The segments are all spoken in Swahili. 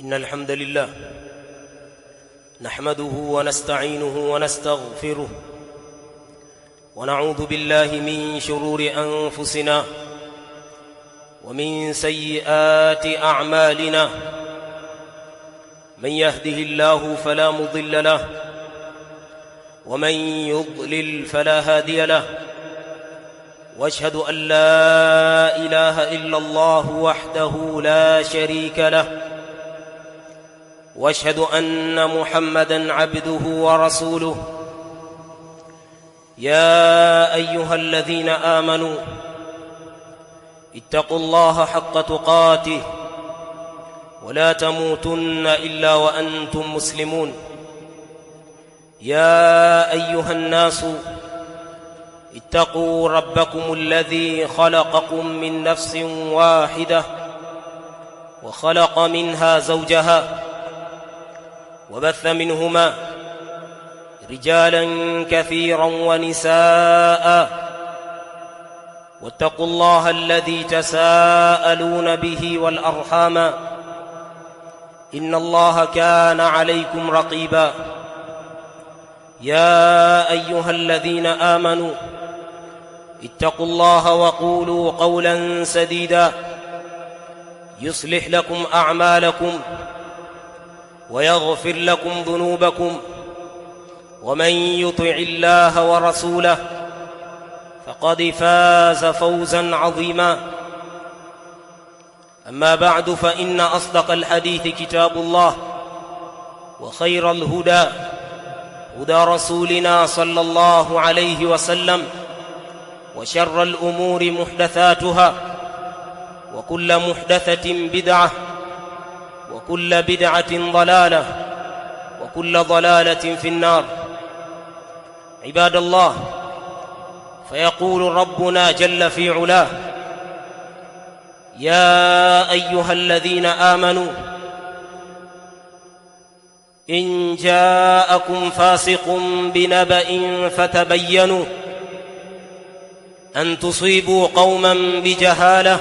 إن الحمد لله نحمده ونستعينه ونستغفره ونعوذ بالله من شرور أنفسنا ومن سيئات أعمالنا. من يهده الله فلا مضل له ومن يضلل فلا هادي له، واشهد أن لا إله إلا الله وحده لا شريك له، واشهد أن محمدًا عبده ورسوله. يا أيها الذين آمنوا اتقوا الله حق تقاته ولا تموتن إلا وأنتم مسلمون. يا أيها الناس اتقوا ربكم الذي خلقكم من نفس واحدة وخلق منها زوجها وبث منهما رجالا كثيرا ونساء، واتقوا الله الذي تساءلون به والأرحام إن الله كان عليكم رقيبا. يا أيها الذين آمنوا اتقوا الله وقولوا قولا سديدا يصلح لكم أعمالكم ويغفر لكم ذنوبكم، ومن يطع الله ورسوله فقد فاز فوزا عظيما. أما بعد، فإن أصدق الحديث كتاب الله، وخير الهدى هدى رسولنا صلى الله عليه وسلم، وشر الأمور محدثاتها، وكل محدثة بدعة، وكل بدعة ضلالة، وكل ضلالة في النار. عباد الله، فيقول ربنا جل في علاه: يا أيها الذين آمنوا إن جاءكم فاسق بنبأ فتبينوا أن تصيبوا قوما بجهالة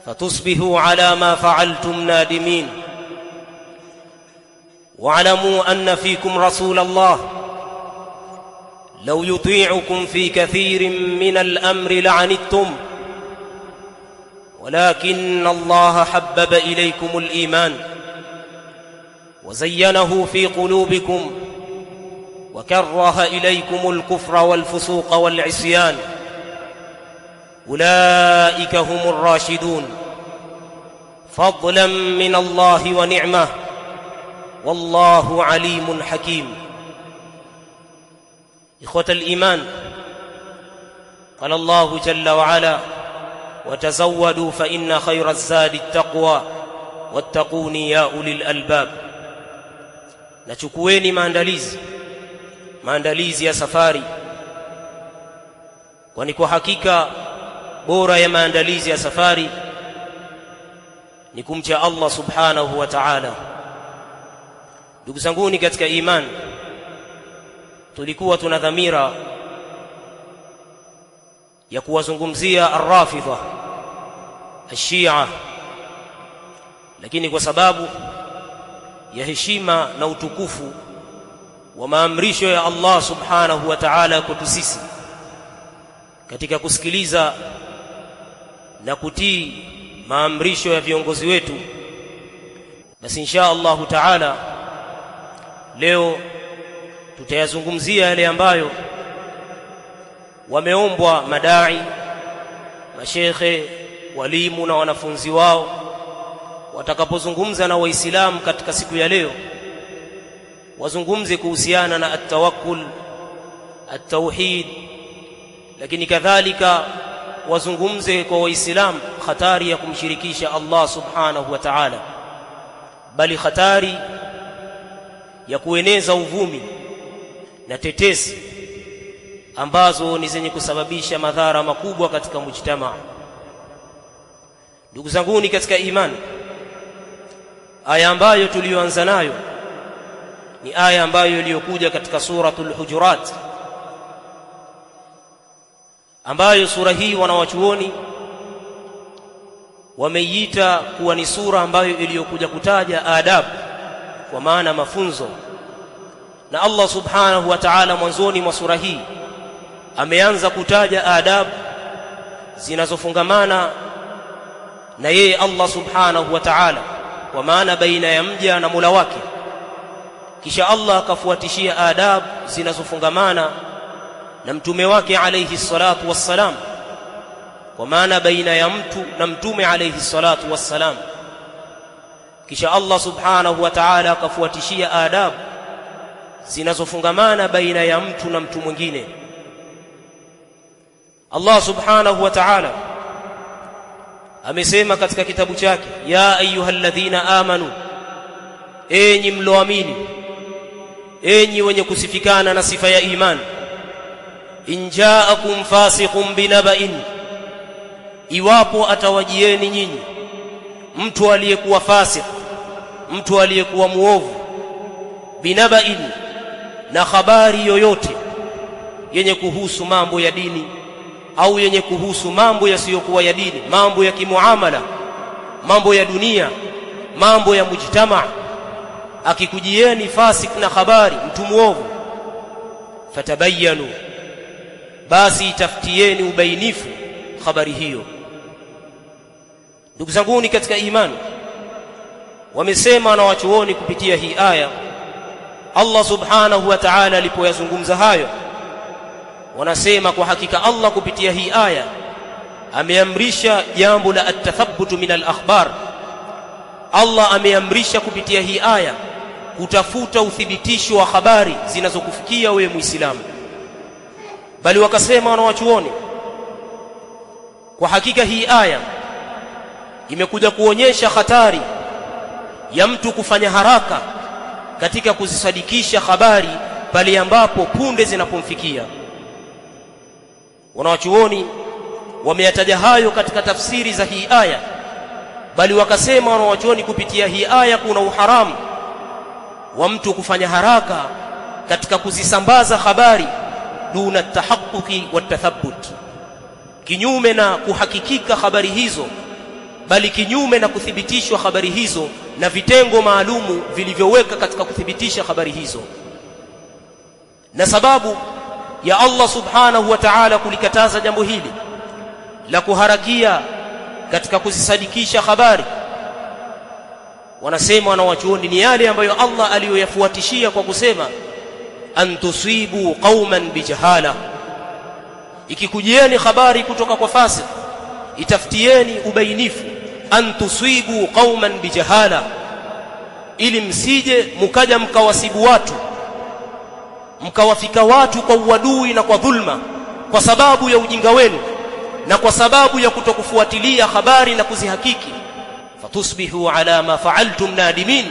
فتصبحوا على ما فعلتم نادمين. واعلموا أن فيكم رسول الله لو يطيعكم في كثير من الأمر لعنتم، ولكن الله حبب إليكم الإيمان وزينه في قلوبكم وكره إليكم الكفر والفسوق والعصيان، أولئك هم الراشدون، فضلا من الله ونعمة، والله عليم حكيم. إخوة الإيمان، قال الله جل وعلا: وتزودوا فإن خير الزاد التقوى واتقوني يا أولي الألباب. nachukueni maandalizi ya safari, kwani kwa hakika bora ya maandalizi ya safari ni kumcha Allah subhanahu wa ta'ala. Ndugu zanguni katika imani, tulikuwa tuna dhamira ya kuwazungumzia ar-Rafidha ash-Shia, lakini kwa sababu ya heshima na utukufu wa maamrisho ya Allah subhanahu wa ta'ala kwetu sisi katika kusikiliza na kutii maamrisho ya viongozi wetu, basi insha Allah ta'ala leo tutayazungumzia yale ambayo wameombwa madai, mashekhe, walimu na wanafunzi wao watakapozungumza na Waislamu katika siku ya leo, wazungumze kuhusiana na at-tawakkul, at-tauhid, lakini kadhalika wazungumze kwa Waislamu hatari ya kumshirikisha Allah subhanahu wa ta'ala, bali hatari ya kueneza uvumi na tetesi ambazo ni zenye kusababisha madhara makubwa katika mujtamaa. Ndugu zanguni katika imani, aya ambayo tulioanza nayo ni aya ambayo iliyokuja katika suratul Hujurat, ambayo sura hii wanawachuoni wameiita kuwa ni sura ambayo iliyokuja kutaja adabu, kwa maana mafunzo. Na Allah subhanahu wa ta'ala mwanzoni mwa sura hii ameanza kutaja adabu zinazofungamana na yeye Allah subhanahu wa ta'ala, kwa maana baina ya mja na Mola wake. Kisha Allah akafuatishia adabu zinazofungamana na mtume wake alayhi salatu wassalam, kwa maana baina ya mtu na mtume alayhi salatu wassalam. Kisha Allah subhanahu wa ta'ala akafuatishia adabu zinazofungamana baina ya mtu na mtu mwingine. Allah subhanahu wa ta'ala amesema katika kitabu chake, ya ayyuhalladhina amanu, enyi mloamini, enyi wenye kusifikana na sifa ya imani, in ja'akum fasiqun binaba'in, iwapo atawajieni nyinyi mtu aliyekuwa fasik, mtu aliyekuwa muovu, binaba'in, na habari yoyote yenye kuhusu mambo ya dini au yenye kuhusu mambo yasiyokuwa ya dini, mambo ya kimuamala, mambo ya dunia, mambo ya mujtama, akikujieni fasik na habari, mtu muovu, fatabayanu, basi itafutieni ubainifu habari hiyo. Ndugu zanguni katika imani, wamesema na wachuoni kupitia hii aya, Allah subhanahu wa ta'ala alipoyazungumza hayo, wanasema kwa hakika Allah kupitia hii aya ameamrisha jambo la at-tathabbutu min al-akhbar. Allah ameamrisha kupitia hii aya kutafuta uthibitisho wa habari zinazokufikia wewe Muislamu. Bali wakasema wanawachuoni, kwa hakika hii aya imekuja kuonyesha hatari ya mtu kufanya haraka katika kuzisadikisha habari pale ambapo punde zinapomfikia. Wanawachuoni wameyataja hayo katika tafsiri za hii aya, bali wakasema wanawachuoni kupitia hii aya kuna uharamu wa mtu kufanya haraka katika kuzisambaza habari duna tahaqquqi wa tathabbut, kinyume na kuhakikika habari hizo, bali kinyume na kuthibitishwa habari hizo na vitengo maalumu vilivyoweka katika kuthibitisha habari hizo. Na sababu ya Allah subhanahu wa ta'ala kulikataza jambo hili la kuharakia katika kuzisadikisha habari, wanasema wanawachuoni, ni yale ambayo Allah aliyoyafuatishia kwa kusema an tusibu qauman bijahala, ikikujieni habari kutoka kwa fasik itafutieni ubainifu, an tusibu qauman bijahala, ili msije mkaja mkawasibu watu, mkawafika watu kwa uadui na kwa dhulma, kwa sababu ya ujinga wenu na kwa sababu ya kutokufuatilia habari na kuzihakiki. Fatusbihu ala ma fa'altum nadimin,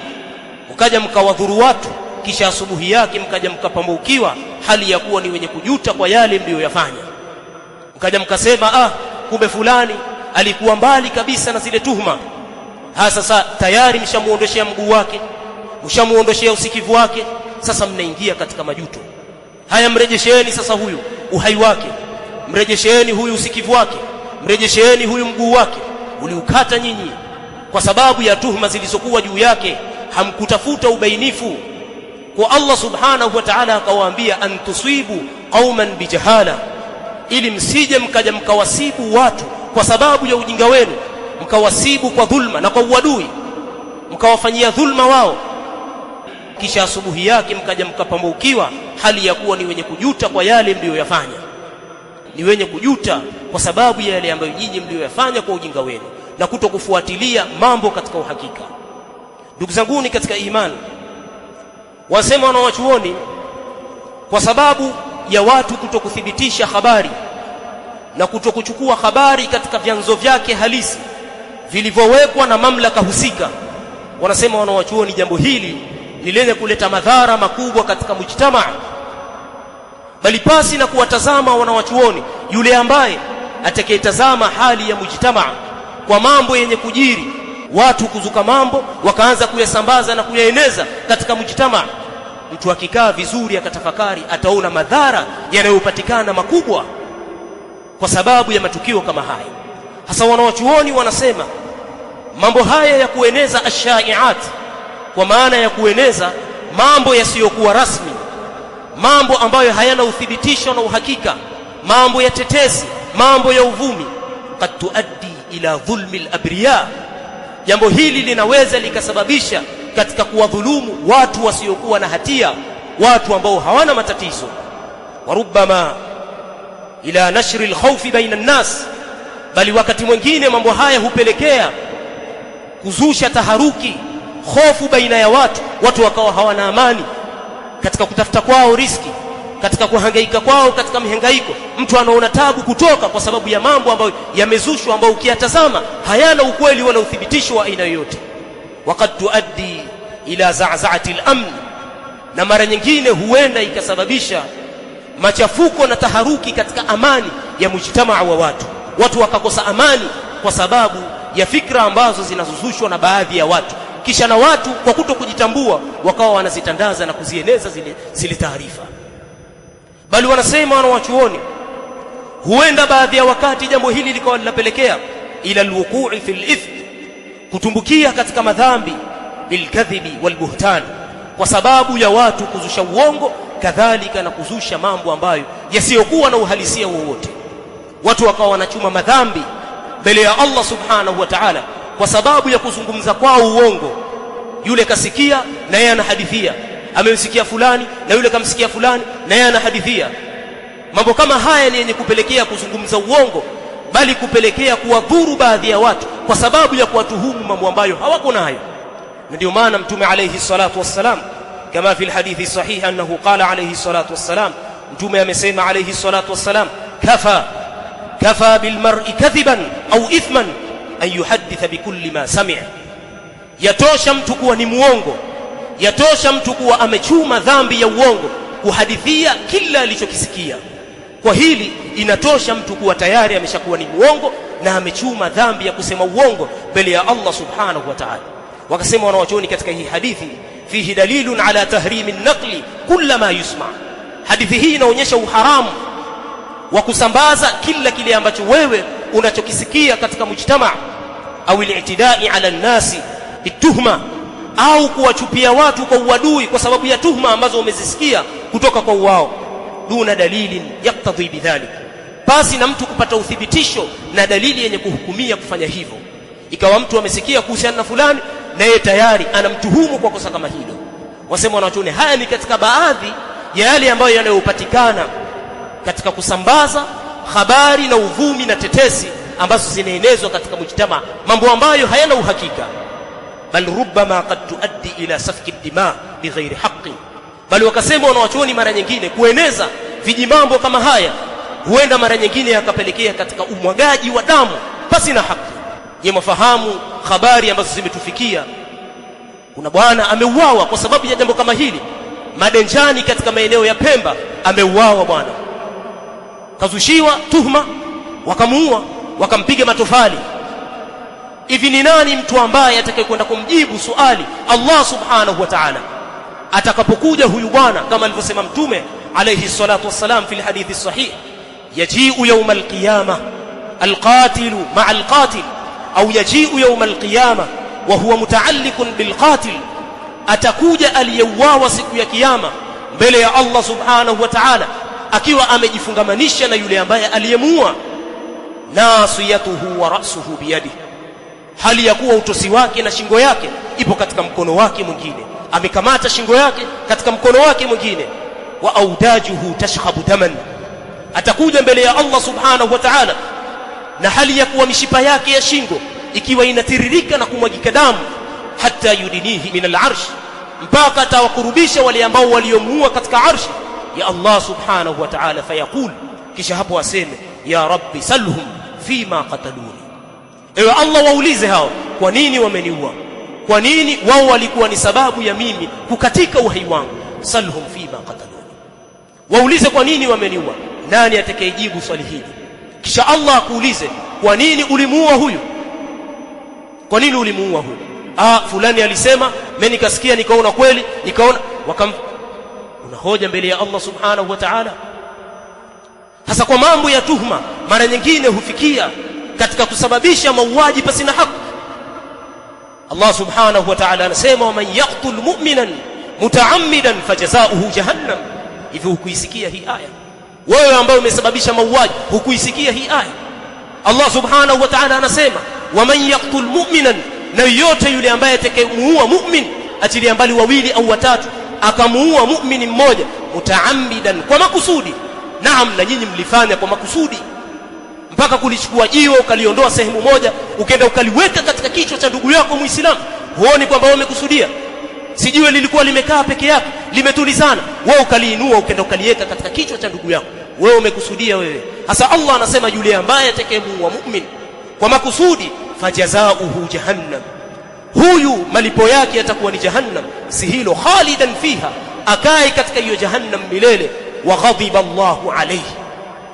mkaja mkawadhuru watu, kisha asubuhi yake mkaja mkapambukiwa hali ya kuwa ni wenye kujuta kwa yale mliyoyafanya. Mkaja mkasema, kumbe fulani alikuwa mbali kabisa na zile tuhuma. Sasa tayari mshamuondoshia mguu wake, mshamuondoshia usikivu wake, sasa mnaingia katika majuto. Haya, mrejesheni sasa huyu uhai wake, mrejesheni huyu usikivu wake, mrejesheni huyu mguu wake, uliukata nyinyi kwa sababu ya tuhuma zilizokuwa juu yake. Hamkutafuta ubainifu kwa Allah subhanahu wa ta'ala, akawaambia an tusibu qauman bijahala, ili msije mkaja mkawasibu watu kwa sababu ya ujinga wenu, mkawasibu kwa dhulma na kwa uadui, mkawafanyia dhulma wao, kisha asubuhi yake mkaja mkapambukiwa hali ya kuwa ni wenye kujuta kwa yale mliyoyafanya, ni wenye kujuta kwa sababu ya yale ambayo nyinyi mliyoyafanya kwa ujinga wenu na kutokufuatilia mambo katika uhakika. Ndugu zanguni katika imani, wasema wanawachuoni, kwa sababu ya watu kutokuthibitisha habari na kutokuchukua habari katika vyanzo vyake halisi vilivyowekwa na mamlaka husika, wanasema wanawachuoni, jambo hili ni lenye kuleta madhara makubwa katika mujtamaa. Bali pasi na kuwatazama wanawachuoni, yule ambaye atakayetazama hali ya mujtamaa kwa mambo yenye kujiri, watu kuzuka mambo wakaanza kuyasambaza na kuyaeneza katika mujtamaa, mtu akikaa vizuri akatafakari, ataona madhara yanayopatikana makubwa kwa sababu ya matukio kama haya. Hasa wanawachuoni wanasema mambo haya ya kueneza ashai'at, kwa maana ya kueneza mambo yasiyokuwa rasmi, mambo ambayo hayana uthibitisho na uhakika, mambo ya tetesi, mambo ya uvumi, qad tuaddi ila dhulmi al-abriya, jambo hili linaweza likasababisha katika kuwadhulumu watu wasiokuwa na hatia, watu ambao hawana matatizo. Wa rubbama ila nashri al-khawfi baina an-nas, bali wakati mwingine mambo haya hupelekea kuzusha taharuki, hofu baina ya watu wakawa hawana amani katika kutafuta kwao riziki, katika kuhangaika kwao katika mihangaiko. Mtu anaona tabu kutoka kwa sababu ya mambo ambayo yamezushwa, ambayo ukiyatazama hayana ukweli wala uthibitisho wa aina yoyote. Waqad tuaddi ila za'za'ati al-amn, na mara nyingine huenda ikasababisha machafuko na taharuki katika amani ya mujtamaa wa watu wakakosa amani kwa sababu ya fikra ambazo zinazushwa na baadhi ya watu, kisha na watu kwa kutokujitambua wakawa wanazitandaza na kuzieneza zile taarifa. Bali wanasema wanawachuoni, huenda baadhi ya wakati jambo hili likawa linapelekea ila alwuqu'i fil ithm, kutumbukia katika madhambi, bilkadhibi walbuhtan, kwa sababu ya watu kuzusha uongo, kadhalika na kuzusha mambo ambayo yasiyokuwa na uhalisia wowote. Watu wakawa wanachuma madhambi mbele ya Allah subhanahu wa ta'ala kwa sababu ya kuzungumza kwao uongo. Yule kasikia na yeye anahadithia, amemsikia fulani na yule kamsikia fulani na yeye anahadithia. Mambo kama haya ni yenye kupelekea kuzungumza uongo, bali kupelekea kuwadhuru baadhi ya watu kwa sababu ya kuwatuhumu mambo ambayo hawako nayo. Ndio maana Mtume alayhi salatu wassalam, kama fi alhadithi sahih annahu qala alayhi salatu wassalam, Mtume amesema alayhi salatu wassalam, kafa bilmar'i kadhiban au ithman an yuhadditha bikulli ma sami'a, yatosha mtu kuwa ni muongo, yatosha mtu kuwa amechuma dhambi ya uongo kuhadithia kila alichokisikia. Kwa hili inatosha mtu kuwa tayari ameshakuwa ni muongo na amechuma dhambi ya kusema uongo mbele ya Allah subhanahu wa ta'ala. Wakasema wanawachuoni katika hii hadithi, fihi dalilun ala tahrimi an-naqli kulla ma yusma, hadithi hii inaonyesha uharamu wa kusambaza kila kile ambacho wewe unachokisikia katika mujtamaa, au al-i'tidai ala an-nasi bituhma, au kuwachupia watu kwa uadui kwa sababu ya tuhma ambazo umezisikia kutoka kwa wao, duna dalilin yaktadhi bidhalik, basi na mtu kupata uthibitisho na dalili yenye kuhukumia kufanya hivyo. Ikawa mtu amesikia kuhusiana na fulani na yeye tayari anamtuhumu kwa kosa kama hilo. Wasema wanachuoni, haya ni katika baadhi ya yale ambayo yanayopatikana katika kusambaza habari na uvumi na tetesi ambazo zinaenezwa katika mujtamaa, mambo ambayo hayana uhakika. Bal rubbama qad tuaddi ila safki ad-dima bighairi haqqin, bali wakasema wanawachuoni, mara nyingine kueneza vijimambo kama haya huenda mara nyingine yakapelekea katika umwagaji wa damu pasi na haki. Yemafahamu habari ambazo zimetufikia, kuna bwana ameuawa kwa sababu ya jambo kama hili Madenjani katika maeneo ya Pemba, ameuawa bwana, kazushiwa tuhma, wakamuua, wakampiga matofali. Hivi ni nani mtu ambaye atakayekwenda kumjibu swali Allah subhanahu wa ta'ala atakapokuja huyu bwana? Kama alivyosema Mtume alayhi salatu wassalam fi alhadithi sahih, yaji'u yawm alqiyamah alqatilu ma'a alqatil, au yaji'u yawm alqiyamah wa huwa muta'alliqun bilqatil, atakuja aliyeuawa siku ya kiyama mbele ya Allah subhanahu wa ta'ala akiwa amejifungamanisha na yule ambaye aliyemuua, nasiyatuhu wa ra'suhu biyadihi, hali ya kuwa utosi wake na shingo yake ipo katika mkono wake mwingine, amekamata shingo yake katika mkono wake mwingine. Wa audajuhu tashkhabu daman, atakuja mbele ya Allah subhanahu wa ta'ala na hali ya kuwa mishipa yake ya shingo ikiwa inatiririka na kumwagika damu, hatta yudinihi min al-arsh, mpaka atawakurubisha wale ambao waliomuua katika arshi ya Allah subhanahu wa ta'ala. Fayaqul, kisha hapo aseme, ya rabbi salhum fima qataluni, ewe Allah waulize hao kwa nini wameniua, kwa nini wao walikuwa ni sababu ya mimi kukatika uhai wangu. Salhum fima qataluni, waulize kwa nini wameniua. Nani atakayejibu swali hili? Kisha Allah akuulize, kwa nini ulimuua huyu, kwa nini ulimuua huyu? Fulani alisema, mimi nikasikia nikaona kweli, nikaona unahoja mbele ya Allah subhanahu wa ta'ala. Hasa kwa mambo ya tuhma mara nyingine hufikia katika kusababisha mauaji pasi na haki. Allah subhanahu wa ta'ala anasema waman yaqtul mu'minan mutaammidan fajazaohu jahannam. Hivi hukuisikia hii aya? Wewe ambaye umesababisha mauaji, hukuisikia hii aya? Allah subhanahu wa ta'ala anasema waman yaqtul mu'minan, na yote yule ambaye atakayemuua mu'min, achilia mbali wawili au watatu, akamuua mu'mini mmoja, mutaammidan, kwa makusudi. Naam, na nyinyi mlifanya kwa makusudi, mpaka kulichukua jiwe ukaliondoa sehemu moja ukaenda ukaliweka katika kichwa cha ndugu yako Muislamu. Huoni kwamba wewe umekusudia? Si jiwe lilikuwa limekaa peke yake limetulizana, wewe ukaliinua ukaenda ukaliweka katika kichwa cha ndugu yako, wewe umekusudia wewe. Hasa Allah anasema yule ambaye atakayemuua mu'min kwa makusudi, fajazaohu jahannam, huyu malipo yake yatakuwa ni jahannam. Si hilo, khalidan fiha, akae katika hiyo jahannam milele. Wa ghadiba Allahu alayhi,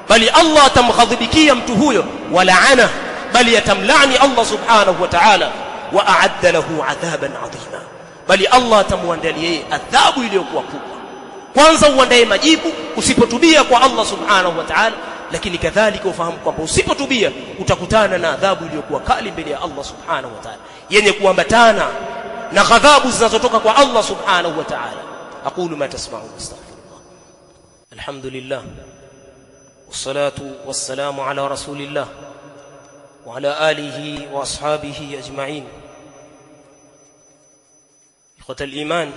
bali Allah atamghadhibikia mtu huyo. Wa la'ana, bali atamlaani Allah subhanahu wa ta'ala. Wa a'adda lahu adhaban 'azima, bali Allah atamwandalia adhabu iliyokuwa kubwa. Kwanza uandae majibu usipotubia kwa Allah subhanahu wa ta'ala, lakini kadhalika ufahamu kwamba usipotubia utakutana na adhabu iliyokuwa kali mbele ya Allah subhanahu wa ta'ala, yenye kuambatana na ghadhabu zinazotoka kwa Allah subhanahu wa ta'ala. Aqulu ma tasma'un, astaghfirullah. Alhamdulillah, wassalatu wassalamu ala rasulillah wa ala alihi wa ashabihi ajma'in. Ikhwata al-iman,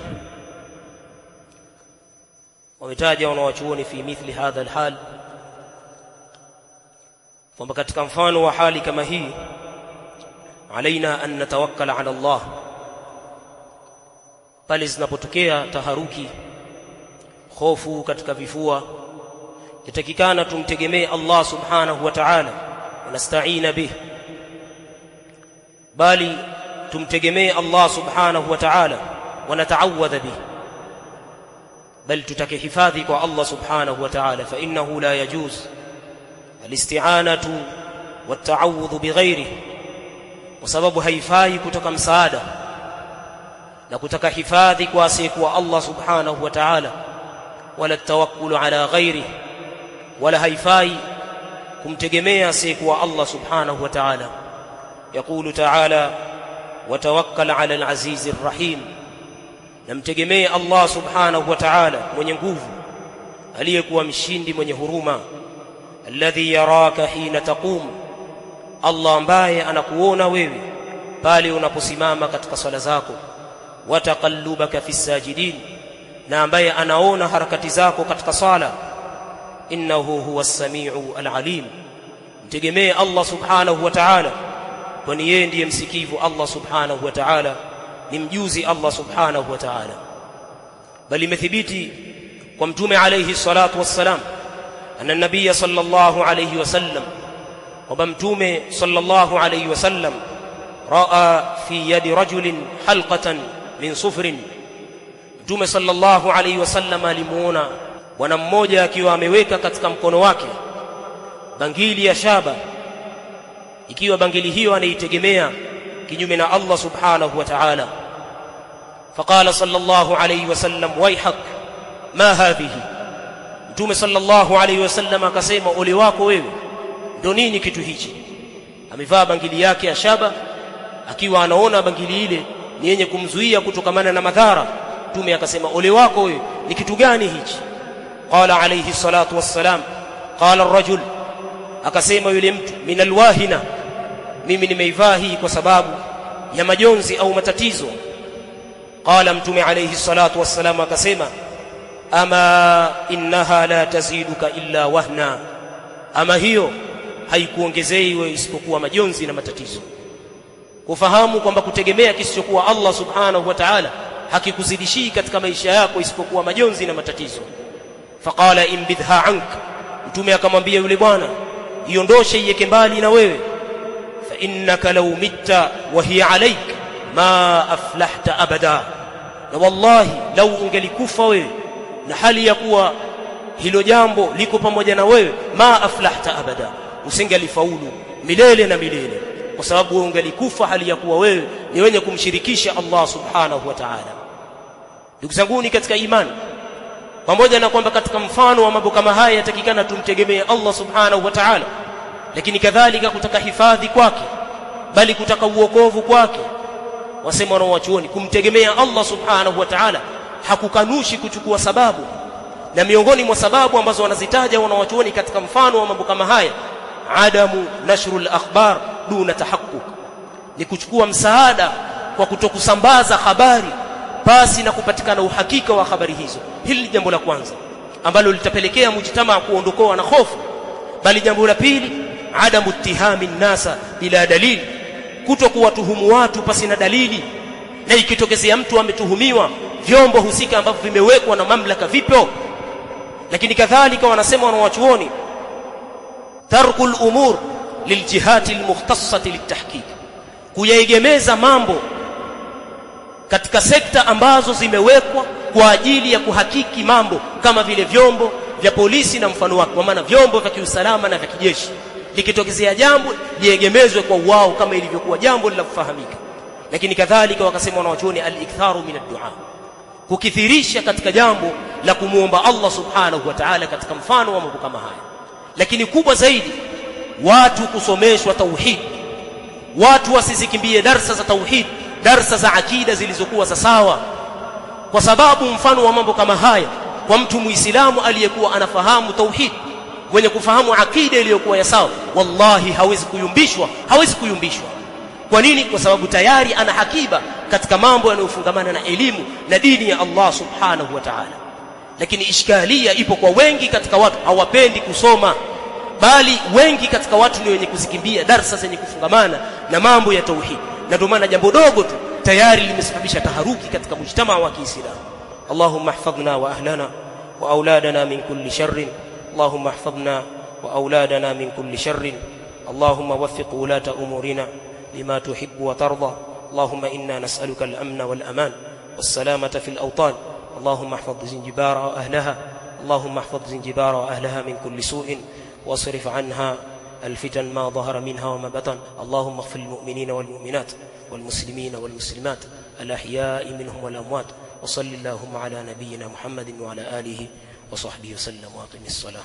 wametaja wanawachuoni fi mithli hadha al-hal kwamba katika mfano wa hali kama hii, alaina an natawakkala ala Allah. Pale zinapotokea taharuki, hofu katika vifua, yatakikana tumtegemee Allah subhanahu wa ta'ala, wa nasta'ina bih, bali tumtegemee Allah subhanahu wa ta'ala wa nata'awadha bih, bal tutake hifadhi kwa Allah subhanahu wa ta'ala. Fa innahu la yajuz alisti'anatu watta'awudhu bighairihi, kwa sababu haifai kutaka msaada na kutaka hifadhi kwa asiyekuwa Allah subhanahu wa ta'ala, wala tawakkulu ala ghairihi, wala haifai kumtegemea asiyekuwa Allah subhanahu wa ta'ala. Yaqulu ta'ala watawakkal ala al-aziz ar-rahim, namtegemee Allah subhanahu wa ta'ala mwenye nguvu, aliyekuwa mshindi, mwenye huruma. Alladhi yaraka hina taqum, Allah ambaye anakuona wewe pale unaposimama katika swala zako. Wa taqallubaka fi sajidin, na ambaye anaona harakati zako katika sala. Innahu huwa as-sami'u al-alim, mtegemee Allah subhanahu wa ta'ala, kwani yeye ndiye msikivu. Allah subhanahu wa ta'ala ni mjuzi, Allah subhanahu wa ta'ala. Bali imethibiti kwa mtume alayhi salatu wassalam anna nabiyya sallallahu alayhi wasallam, kwamba mtume sallallahu alayhi wasallam raa fi yadi rajulin halqatan min sufrin. Mtume sallallahu alayhi wasallam alimuona bwana mmoja akiwa ameweka katika mkono wake bangili ya shaba, ikiwa bangili hiyo anaitegemea kinyume na Allah subhanahu wa ta'ala. Faqala sallallahu alayhi wasallam waihak ma hadhihi, Mtume sallallahu alayhi wasallam akasema, ole wako wewe, ndo nini kitu hichi? Amevaa bangili yake ya shaba, akiwa anaona bangili ile ni yenye kumzuia kutokamana na madhara. Mtume akasema, ole wako wewe, ni kitu gani hichi? Qala alayhi salatu wassalam, qala ar-rajul, akasema yule mtu, min alwahina, mimi nimeivaa hii kwa sababu ya majonzi au matatizo. Qala Mtume alayhi salatu wassalam akasema, ama innaha la taziduka illa wahna, ama hiyo haikuongezei wewe isipokuwa majonzi na matatizo. Kufahamu kwamba kutegemea kisichokuwa Allah subhanahu wa ta'ala hakikuzidishii katika maisha yako isipokuwa majonzi na matatizo. Faqala imbidha ank, Mtume akamwambia yule bwana, iondoshe, iweke mbali na wewe. Fa innaka law mitta wa hiya alayk ma aflahta abada, na wallahi lau ungelikufa wewe na hali ya kuwa hilo jambo liko pamoja na wewe, ma aflahta abada, usingelifaulu milele na milele, kwa sababu wewe ungelikufa hali ya kuwa wewe ni wenye kumshirikisha Allah subhanahu wa ta'ala. Ndugu zangu katika imani, pamoja na kwamba katika mfano wa mambo kama haya yatakikana tumtegemee Allah subhanahu wa ta'ala, lakini kadhalika kutaka hifadhi kwake, bali kutaka uokovu kwake, wasema wanawachuoni, kumtegemea Allah subhanahu wa ta'ala hakukanushi kuchukua sababu. Na miongoni mwa sababu ambazo wanazitaja wanawachuoni katika mfano wa mambo kama haya, adamu nashrul akhbar duna tahaqquq, ni kuchukua msaada kwa kutokusambaza habari basi na kupatikana uhakika wa habari hizo. Hili jambo la kwanza ambalo litapelekea mujtamaa kuondokoa na hofu. Bali jambo la pili, adamu ittihami nasa bila dalili, kutokuwatuhumu watu pasi na dalili. Na ikitokezea mtu ametuhumiwa, vyombo husika ambavyo vimewekwa na mamlaka vipo. Lakini kadhalika wanasema wanawachuoni, tarkul umur liljihati almukhtassati litahqiq, kuyaegemeza mambo katika sekta ambazo zimewekwa kwa ajili ya kuhakiki mambo, kama vile vyombo vya polisi na mfano wake, kwa maana vyombo vya kiusalama na vya kijeshi. Likitokezea jambo liegemezwe kwa wao kama ilivyokuwa jambo lilofahamika. Lakini kadhalika wakasema wanawachuoni, al-iktharu min ad-du'a, kukithirisha katika jambo la kumuomba Allah subhanahu wa ta'ala katika mfano wa mambo kama haya. Lakini kubwa zaidi, watu kusomeshwa tauhid, watu wasizikimbie darsa za tauhid, darsa za akida zilizokuwa za sawa. Kwa sababu mfano wa mambo kama haya kwa mtu muislamu aliyekuwa anafahamu tauhid, mwenye kufahamu akida iliyokuwa ya sawa, wallahi hawezi kuyumbishwa. Kwa nini? Kwa sababu tayari ana hakiba katika mambo yanayofungamana na elimu na dini ya Allah subhanahu wa ta'ala. Lakini ishkalia ipo kwa wengi katika watu, hawapendi kusoma, bali wengi katika watu ni wenye kuzikimbia darsa zenye kufungamana na mambo ya tauhid. Na ndio maana jambo dogo tu tayari limesababisha taharuki katika mujtamaa wa Kiislamu. Allahumma ihfadhna wa ahlana wa auladana min kulli sharrin. Allahumma ihfadhna wa auladana min kulli sharrin. Allahumma waffiq ulata umurina lima tuhibbu wa tarda. Allahumma inna nas'aluka al-amna wal-aman was-salamata fil awtan. Allahumma ihfadh Zinjibara wa ahlaha. Allahumma ihfadh Zinjibara wa ahlaha min kulli su'in wasrif anha الفتن ما ظهر منها وما بطن. اللهم اغفر للمؤمنين والمؤمنات والمسلمين والمسلمات الأحياء منهم والأموات. وصل اللهم على نبينا محمد وعلى آله وصحبه وسلم وأقم الصلاة.